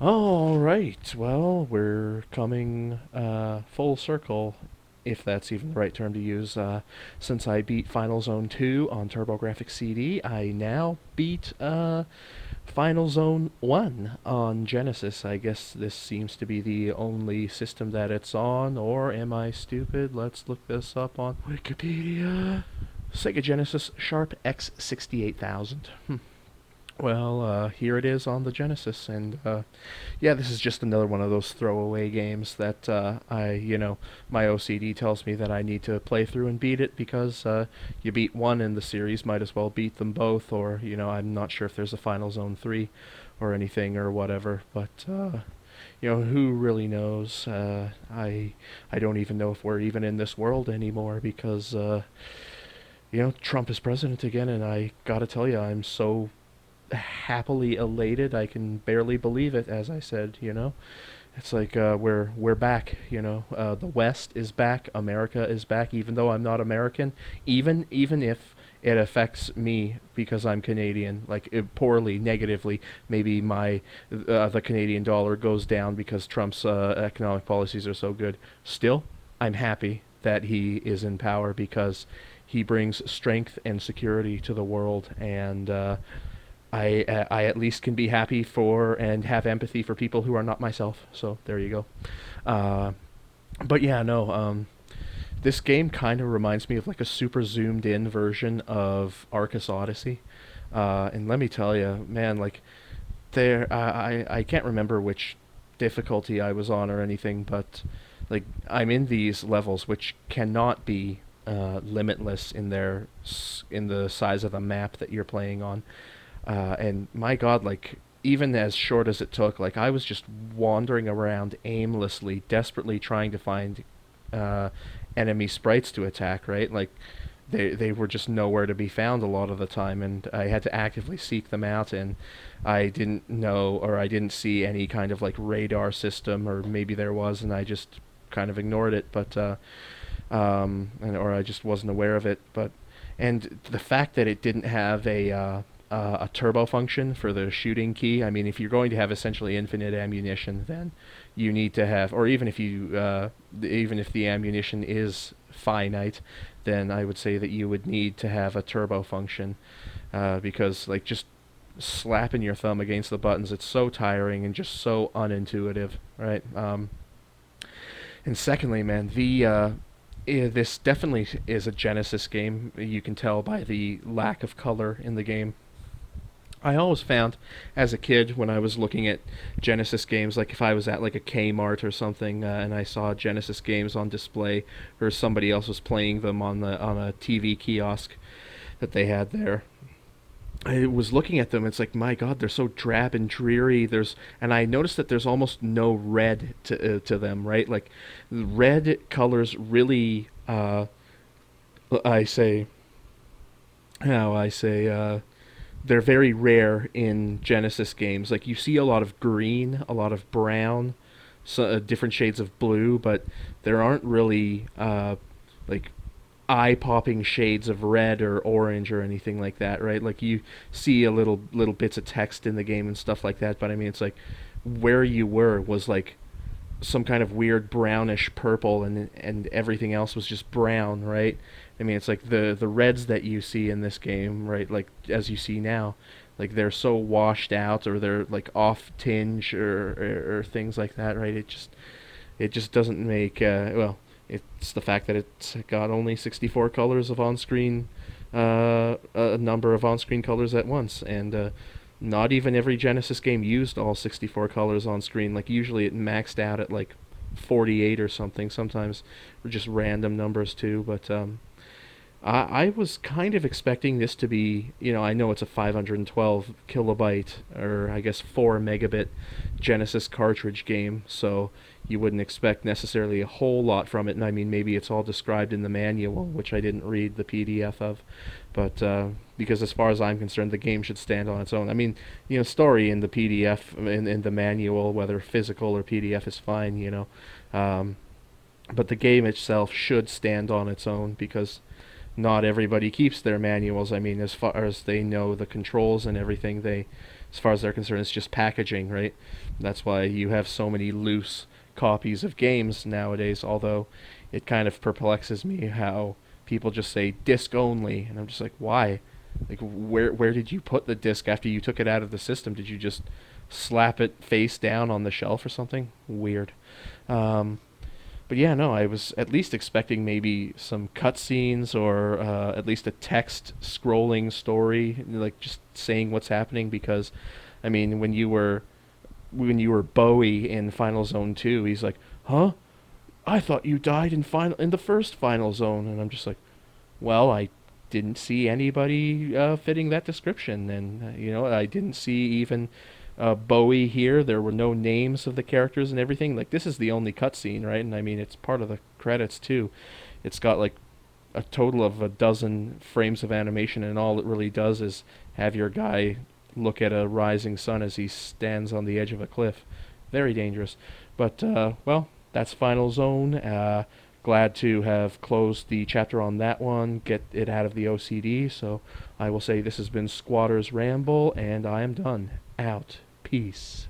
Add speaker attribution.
Speaker 1: All right. Well, we're coming full circle, if that's even the right term to use. Since I beat Final Zone 2 on TurboGrafx CD, I now beat Final Zone 1 on Genesis. I guess this seems to be the only system that it's on, or am I stupid? Let's look this up on Wikipedia. Sega Genesis Sharp X68000. Well, here it is on the Genesis, and yeah, this is just another one of those throwaway games that my OCD tells me that I need to play through and beat it because you beat one in the series, might as well beat them both, or, I'm not sure if there's a Final Zone 3 or anything or whatever, but, who really knows? I don't even know if we're even in this world anymore because, Trump is president again, and I gotta tell you, I'm so happily elated. I can barely believe it. As I said. It's like we're back. The West is back. America is back. Even though I'm not American, even if it affects me because I'm Canadian, like poorly, negatively. Maybe the Canadian dollar goes down because Trump's economic policies are so good. Still, I'm happy that he is in power because he brings strength and security to the world, and I at least can be happy for and have empathy for people who are not myself. So there you go. Uh, but yeah, no. This game kind of reminds me of like a super zoomed in version of Arcus Odyssey. And let me tell you, man, like I can't remember which difficulty I was on or anything, but like I'm in these levels which cannot be limitless in the size of the map that you're playing on. And my God, like even as short as it took, like I was just wandering around aimlessly, desperately trying to find uh, enemy sprites to attack. Right, like they were just nowhere to be found a lot of the time, and I had to actively seek them out. And I didn't know, or I didn't see any kind of like radar system, or maybe there was, and I just kind of ignored it. But or I just wasn't aware of it. But and the fact that it didn't have a turbo function for the shooting key. I mean, if you're going to have essentially infinite ammunition, then you need to have, or even if the ammunition is finite, then I would say that you would need to have a turbo function, because like just slapping your thumb against the buttons, it's so tiring and just so unintuitive, right? And secondly, man, this definitely is a Genesis game. You can tell by the lack of color in the game. I always found as a kid when I was looking at Genesis games, like if I was at like a Kmart or something, and I saw Genesis games on display, or somebody else was playing them on a TV kiosk that they had there. I was looking at them. It's like, my God, they're so drab and dreary. And I noticed that there's almost no red to them, right? Like, red colors really. I say, how I say, they're very rare in Genesis games. Like you see a lot of green, a lot of brown, different shades of blue, but there aren't really like eye-popping shades of red or orange or anything like that, right? Like you see a little bits of text in the game and stuff like that, but I mean it's like where you were was like some kind of weird brownish purple, and everything else was just brown, right? I mean, it's like the reds that you see in this game, right? Like as you see now, like they're so washed out, or they're like off tinge, or things like that, right? It just doesn't make well. It's the fact that it's got only 64 colors of on-screen, a number of on-screen colors at once, and not even every Genesis game used all 64 colors on screen. Like usually it maxed out at like 48 or something. Sometimes just random numbers too. But I was kind of expecting this to be, I know it's a 512 kilobyte, or I guess 4 megabit Genesis cartridge game, so you wouldn't expect necessarily a whole lot from it. And I mean, maybe it's all described in the manual, which I didn't read the PDF of. But because as far as I'm concerned, the game should stand on its own. I mean, story in the PDF, in the manual, whether physical or PDF, is fine. Um, but the game itself should stand on its own because not everybody keeps their manuals. I mean, as far as they know the controls and everything, as far as they're concerned, it's just packaging, right? That's why you have so many loose copies of games nowadays. Although it kind of perplexes me how people just say disc only, and I'm just like, why? Like, where did you put the disc after you took it out of the system? Did you just slap it face down on the shelf or something? Weird. Um, but yeah, no, I was at least expecting maybe some cutscenes or at least a text scrolling story, like just saying what's happening. Because, I mean, when you were Bowie in Final Zone 2, he's like, "Huh? I thought you died in the first Final Zone," and I'm just like, "Well, I didn't see anybody fitting that description, and I didn't see even Bowie here. There were no names of the characters and everything. Like this is the only cutscene, right? And I mean, it's part of the credits too. It's got like a total of a dozen frames of animation, and all it really does is have your guy look at a rising sun as he stands on the edge of a cliff. Very dangerous. But, well, that's Final Zone. Glad to have closed the chapter on that one, get it out of the OCD. So I will say this has been Squatter's Ramble, and I am done. Out. Peace.